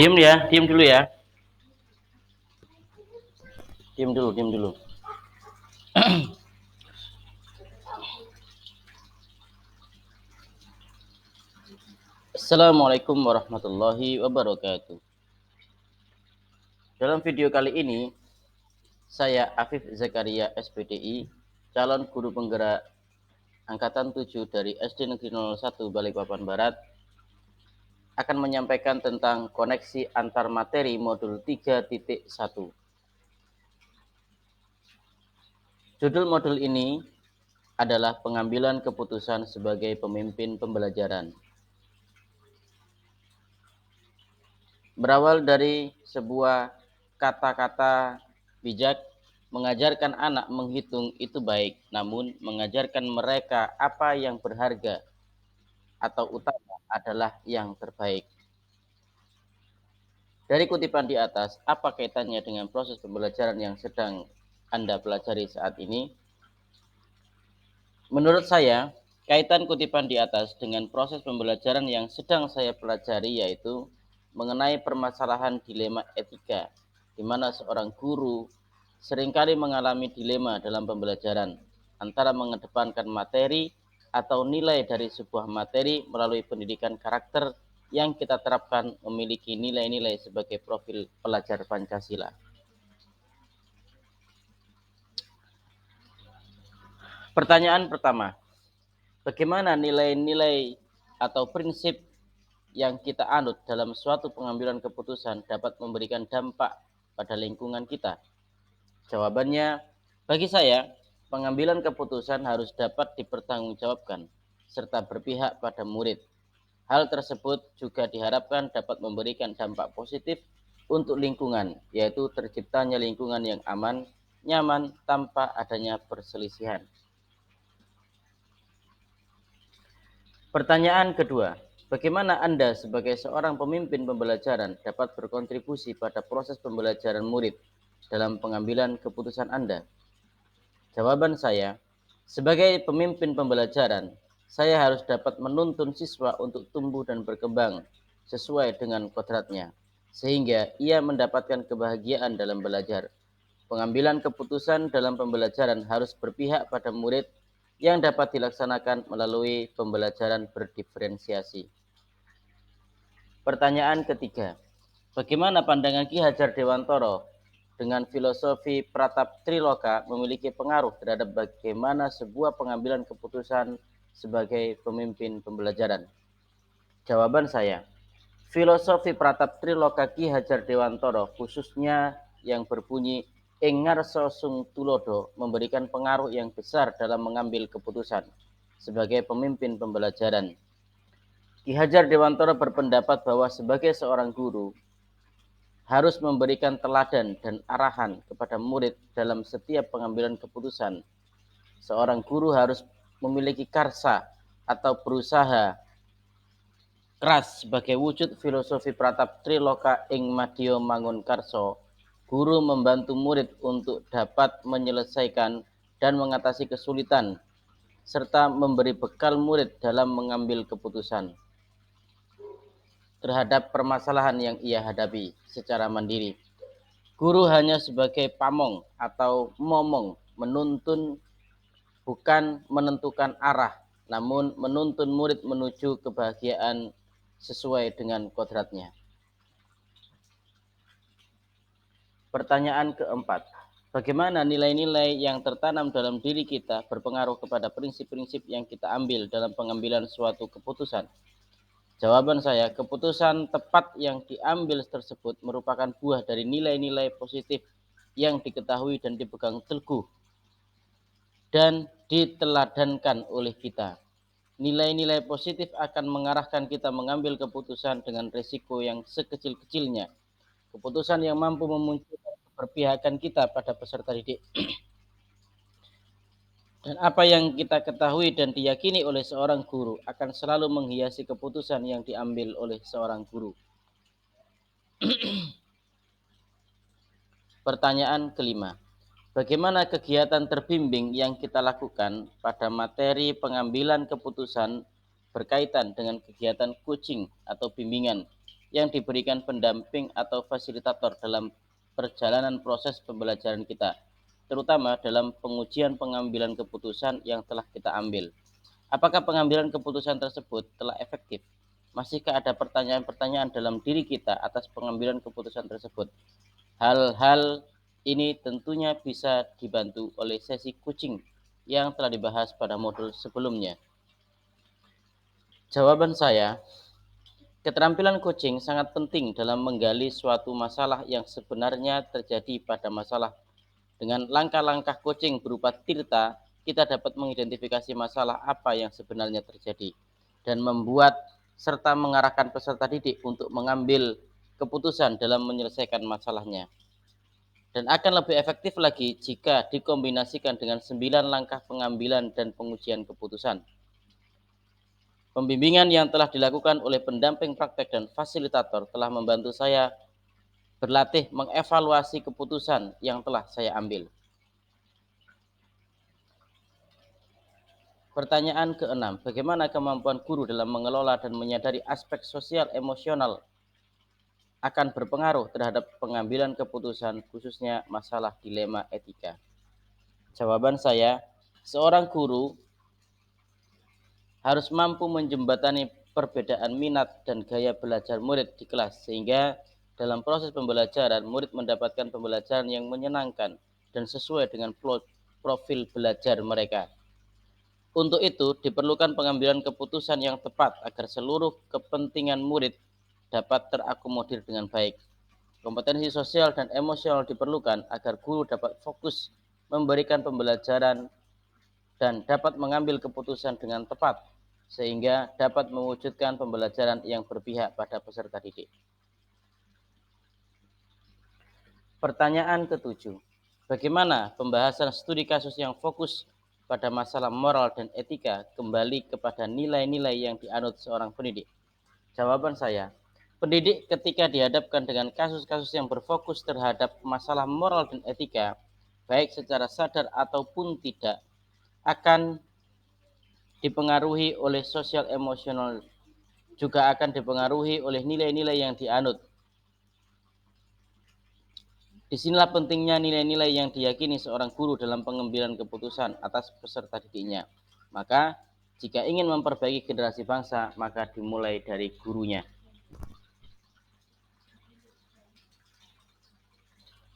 Diam ya, diam dulu ya. Diam dulu. Assalamualaikum warahmatullahi wabarakatuh. Dalam video kali ini, saya Afif Zakaria SPDI, calon guru penggerak Angkatan 7 dari SD Negeri 01 Balikpapan Barat, akan menyampaikan tentang koneksi antar materi modul 3.1. Judul modul ini adalah pengambilan keputusan sebagai pemimpin pembelajaran. Berawal dari sebuah kata-kata bijak, mengajarkan anak menghitung itu baik, namun mengajarkan mereka apa yang berharga atau utama adalah yang terbaik. Dari kutipan di atas, apa kaitannya dengan proses pembelajaran yang sedang Anda pelajari saat ini? Menurut saya, kaitan kutipan di atas dengan proses pembelajaran yang sedang saya pelajari yaitu mengenai permasalahan dilema etika, di mana seorang guru seringkali mengalami dilema dalam pembelajaran antara mengedepankan materi atau nilai dari sebuah materi melalui pendidikan karakter yang kita terapkan memiliki nilai-nilai sebagai profil pelajar Pancasila. Pertanyaan pertama, bagaimana nilai-nilai atau prinsip yang kita anut dalam suatu pengambilan keputusan dapat memberikan dampak pada lingkungan kita? Jawabannya, bagi saya, pengambilan keputusan harus dapat dipertanggungjawabkan serta berpihak pada murid. Hal tersebut juga diharapkan dapat memberikan dampak positif untuk lingkungan, yaitu terciptanya lingkungan yang aman, nyaman, tanpa adanya perselisihan. Pertanyaan kedua, bagaimana Anda sebagai seorang pemimpin pembelajaran dapat berkontribusi pada proses pembelajaran murid dalam pengambilan keputusan Anda? Jawaban saya, sebagai pemimpin pembelajaran, saya harus dapat menuntun siswa untuk tumbuh dan berkembang sesuai dengan kodratnya, sehingga ia mendapatkan kebahagiaan dalam belajar. Pengambilan keputusan dalam pembelajaran harus berpihak pada murid yang dapat dilaksanakan melalui pembelajaran berdiferensiasi. Pertanyaan ketiga, bagaimana pandangan Ki Hajar Dewantoro dengan filosofi Pratap Triloka memiliki pengaruh terhadap bagaimana sebuah pengambilan keputusan sebagai pemimpin pembelajaran? Jawaban saya, filosofi Pratap Triloka Ki Hajar Dewantoro khususnya yang berbunyi ing ngarsa sung tulodo memberikan pengaruh yang besar dalam mengambil keputusan sebagai pemimpin pembelajaran. Ki Hajar Dewantoro berpendapat bahwa sebagai seorang guru harus memberikan teladan dan arahan kepada murid dalam setiap pengambilan keputusan. Seorang guru harus memiliki karsa atau berusaha keras sebagai wujud filosofi Pratap Triloka ing Madya Mangun Karso. Guru membantu murid untuk dapat menyelesaikan dan mengatasi kesulitan serta memberi bekal murid dalam mengambil keputusan terhadap permasalahan yang ia hadapi secara mandiri. Guru hanya sebagai pamong atau momong, menuntun bukan menentukan arah, namun menuntun murid menuju kebahagiaan sesuai dengan kodratnya. Pertanyaan keempat, bagaimana nilai-nilai yang tertanam dalam diri kita berpengaruh kepada prinsip-prinsip yang kita ambil dalam pengambilan suatu keputusan? Jawaban saya, keputusan tepat yang diambil tersebut merupakan buah dari nilai-nilai positif yang diketahui dan dipegang teguh dan diteladankan oleh kita. Nilai-nilai positif akan mengarahkan kita mengambil keputusan dengan risiko yang sekecil-kecilnya. Keputusan yang mampu memunculkan keberpihakan kita pada peserta didik. Dan apa yang kita ketahui dan diyakini oleh seorang guru akan selalu menghiasi keputusan yang diambil oleh seorang guru. Pertanyaan kelima. Bagaimana kegiatan terbimbing yang kita lakukan pada materi pengambilan keputusan berkaitan dengan kegiatan coaching atau bimbingan yang diberikan pendamping atau fasilitator dalam perjalanan proses pembelajaran kita, terutama dalam pengujian pengambilan keputusan yang telah kita ambil. Apakah pengambilan keputusan tersebut telah efektif? Masihkah ada pertanyaan-pertanyaan dalam diri kita atas pengambilan keputusan tersebut? Hal-hal ini tentunya bisa dibantu oleh sesi coaching yang telah dibahas pada modul sebelumnya. Jawaban saya, keterampilan coaching sangat penting dalam menggali suatu masalah yang sebenarnya terjadi pada masalah. Dengan langkah-langkah coaching berupa tirta, kita dapat mengidentifikasi masalah apa yang sebenarnya terjadi dan membuat serta mengarahkan peserta didik untuk mengambil keputusan dalam menyelesaikan masalahnya. Dan akan lebih efektif lagi jika dikombinasikan dengan 9 langkah pengambilan dan pengujian keputusan. Pembimbingan yang telah dilakukan oleh pendamping praktek dan fasilitator telah membantu saya berlatih mengevaluasi keputusan yang telah saya ambil. Pertanyaan keenam, bagaimana kemampuan guru dalam mengelola dan menyadari aspek sosial emosional akan berpengaruh terhadap pengambilan keputusan, khususnya masalah dilema etika? Jawaban saya, seorang guru harus mampu menjembatani perbedaan minat dan gaya belajar murid di kelas, sehingga dalam proses pembelajaran, murid mendapatkan pembelajaran yang menyenangkan dan sesuai dengan profil belajar mereka. Untuk itu, diperlukan pengambilan keputusan yang tepat agar seluruh kepentingan murid dapat terakomodir dengan baik. Kompetensi sosial dan emosional diperlukan agar guru dapat fokus memberikan pembelajaran dan dapat mengambil keputusan dengan tepat, sehingga dapat mewujudkan pembelajaran yang berpihak pada peserta didik. Pertanyaan ketujuh, bagaimana pembahasan studi kasus yang fokus pada masalah moral dan etika kembali kepada nilai-nilai yang dianut seorang pendidik? Jawaban saya, pendidik ketika dihadapkan dengan kasus-kasus yang berfokus terhadap masalah moral dan etika, baik secara sadar ataupun tidak, akan dipengaruhi oleh sosial emosional, juga akan dipengaruhi oleh nilai-nilai yang dianut. Disinilah pentingnya nilai-nilai yang diyakini seorang guru dalam pengambilan keputusan atas peserta didiknya. Maka, jika ingin memperbaiki generasi bangsa, maka dimulai dari gurunya.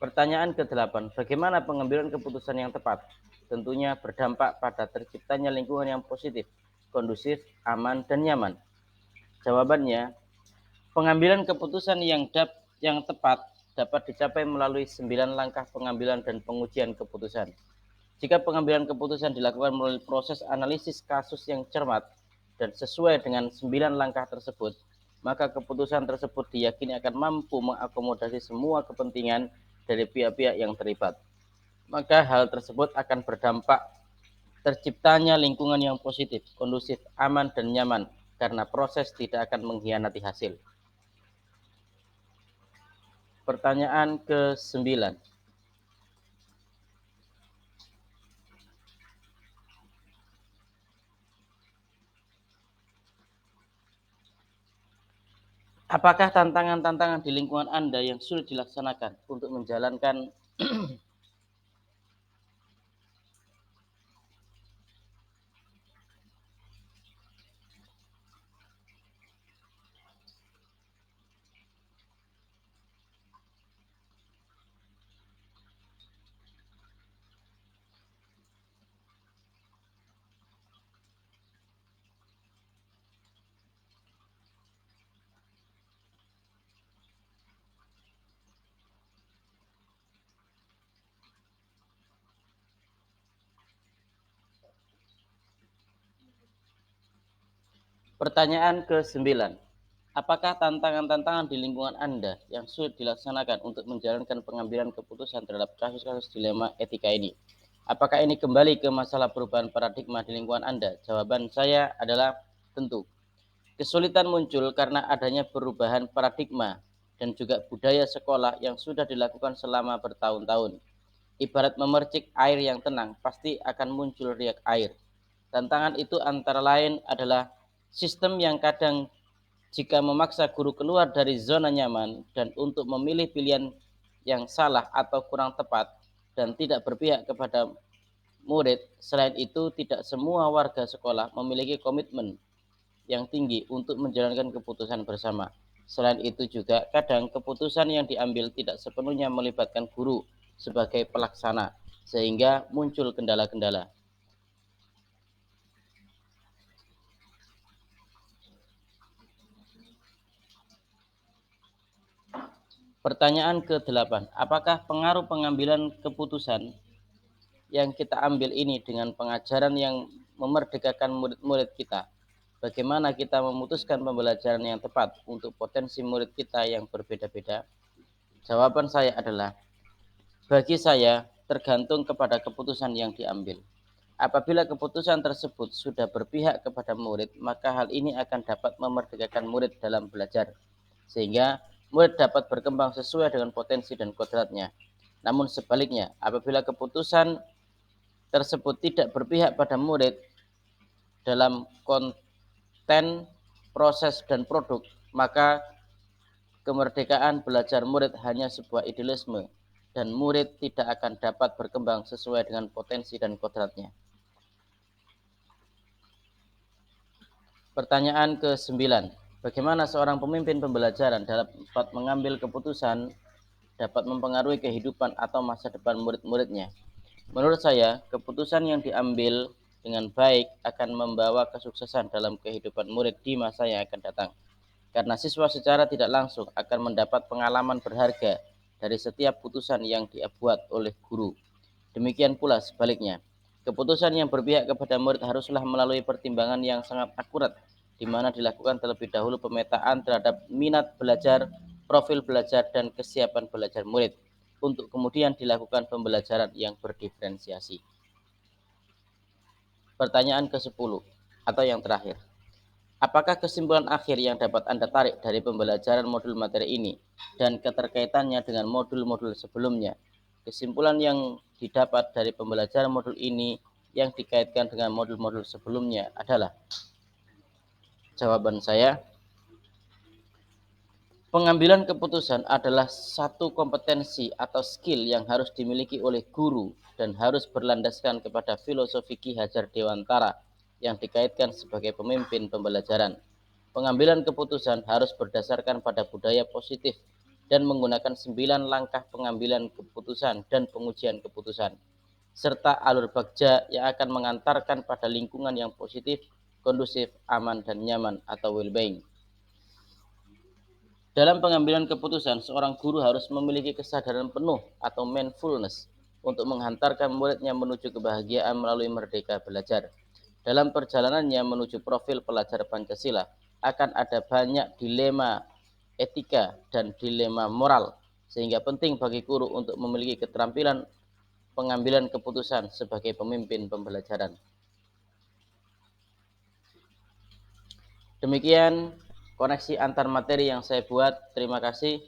Pertanyaan ke-8, bagaimana pengambilan keputusan yang tepat? Tentunya berdampak pada terciptanya lingkungan yang positif, kondusif, aman, dan nyaman. Jawabannya, pengambilan keputusan yang tepat dapat dicapai melalui 9 langkah pengambilan dan pengujian keputusan. Jika pengambilan keputusan dilakukan melalui proses analisis kasus yang cermat dan sesuai dengan 9 langkah tersebut, maka keputusan tersebut diyakini akan mampu mengakomodasi semua kepentingan dari pihak-pihak yang terlibat. Maka hal tersebut akan berdampak terciptanya lingkungan yang positif, kondusif, aman, dan nyaman, karena proses tidak akan mengkhianati hasil. Pertanyaan ke-9. Apakah tantangan-tantangan di lingkungan Anda yang sulit dilaksanakan untuk menjalankan Pertanyaan ke-9. Apakah tantangan-tantangan di lingkungan Anda yang sulit dilaksanakan untuk menjalankan pengambilan keputusan terhadap kasus-kasus dilema etika ini? Apakah ini kembali ke masalah perubahan paradigma di lingkungan Anda? Jawaban saya adalah tentu. Kesulitan muncul karena adanya perubahan paradigma dan juga budaya sekolah yang sudah dilakukan selama bertahun-tahun. Ibarat memercik air yang tenang, pasti akan muncul riak air. Tantangan itu antara lain adalah sistem yang kadang jika memaksa guru keluar dari zona nyaman dan untuk memilih pilihan yang salah atau kurang tepat dan tidak berpihak kepada murid. Selain itu, tidak semua warga sekolah memiliki komitmen yang tinggi untuk menjalankan keputusan bersama. Selain itu juga, kadang keputusan yang diambil tidak sepenuhnya melibatkan guru sebagai pelaksana, sehingga muncul kendala-kendala. Pertanyaan ke-8, apakah pengaruh pengambilan keputusan yang kita ambil ini dengan pengajaran yang memerdekakan murid-murid kita? Bagaimana kita memutuskan pembelajaran yang tepat untuk potensi murid kita yang berbeda-beda? Jawaban saya adalah, bagi saya, tergantung kepada keputusan yang diambil. Apabila keputusan tersebut sudah berpihak kepada murid, maka hal ini akan dapat memerdekakan murid dalam belajar, sehingga murid dapat berkembang sesuai dengan potensi dan kodratnya. Namun sebaliknya, apabila keputusan tersebut tidak berpihak pada murid dalam konten, proses, dan produk, maka kemerdekaan belajar murid hanya sebuah idealisme, dan murid tidak akan dapat berkembang sesuai dengan potensi dan kodratnya. Pertanyaan ke-9. Bagaimana seorang pemimpin pembelajaran dapat mengambil keputusan dapat mempengaruhi kehidupan atau masa depan murid-muridnya? Menurut saya, keputusan yang diambil dengan baik akan membawa kesuksesan dalam kehidupan murid di masa yang akan datang. Karena siswa secara tidak langsung akan mendapat pengalaman berharga dari setiap putusan yang dibuat oleh guru. Demikian pula sebaliknya, keputusan yang berpihak kepada murid haruslah melalui pertimbangan yang sangat akurat, di mana dilakukan terlebih dahulu pemetaan terhadap minat belajar, profil belajar, dan kesiapan belajar murid, untuk kemudian dilakukan pembelajaran yang berdiferensiasi. Pertanyaan ke-10 atau yang terakhir. Apakah kesimpulan akhir yang dapat Anda tarik dari pembelajaran modul materi ini dan keterkaitannya dengan modul-modul sebelumnya? Kesimpulan yang didapat dari pembelajaran modul ini yang dikaitkan dengan modul-modul sebelumnya adalah, jawaban saya, pengambilan keputusan adalah satu kompetensi atau skill yang harus dimiliki oleh guru dan harus berlandaskan kepada filosofi Ki Hajar Dewantara yang dikaitkan sebagai pemimpin pembelajaran. Pengambilan keputusan harus berdasarkan pada budaya positif dan menggunakan 9 langkah pengambilan keputusan dan pengujian keputusan, serta alur bagja yang akan mengantarkan pada lingkungan yang positif, kondusif, aman, dan nyaman atau well-being. Dalam pengambilan keputusan, seorang guru harus memiliki kesadaran penuh atau mindfulness untuk menghantarkan muridnya menuju kebahagiaan melalui merdeka belajar. Dalam perjalanannya menuju profil pelajar Pancasila, akan ada banyak dilema etika dan dilema moral, sehingga penting bagi guru untuk memiliki keterampilan pengambilan keputusan sebagai pemimpin pembelajaran. Demikian koneksi antar materi yang saya buat. Terima kasih.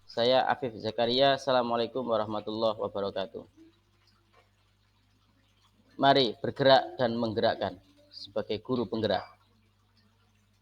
Saya Afif Zakaria. Assalamualaikum warahmatullahi wabarakatuh. Mari bergerak dan menggerakkan sebagai guru penggerak.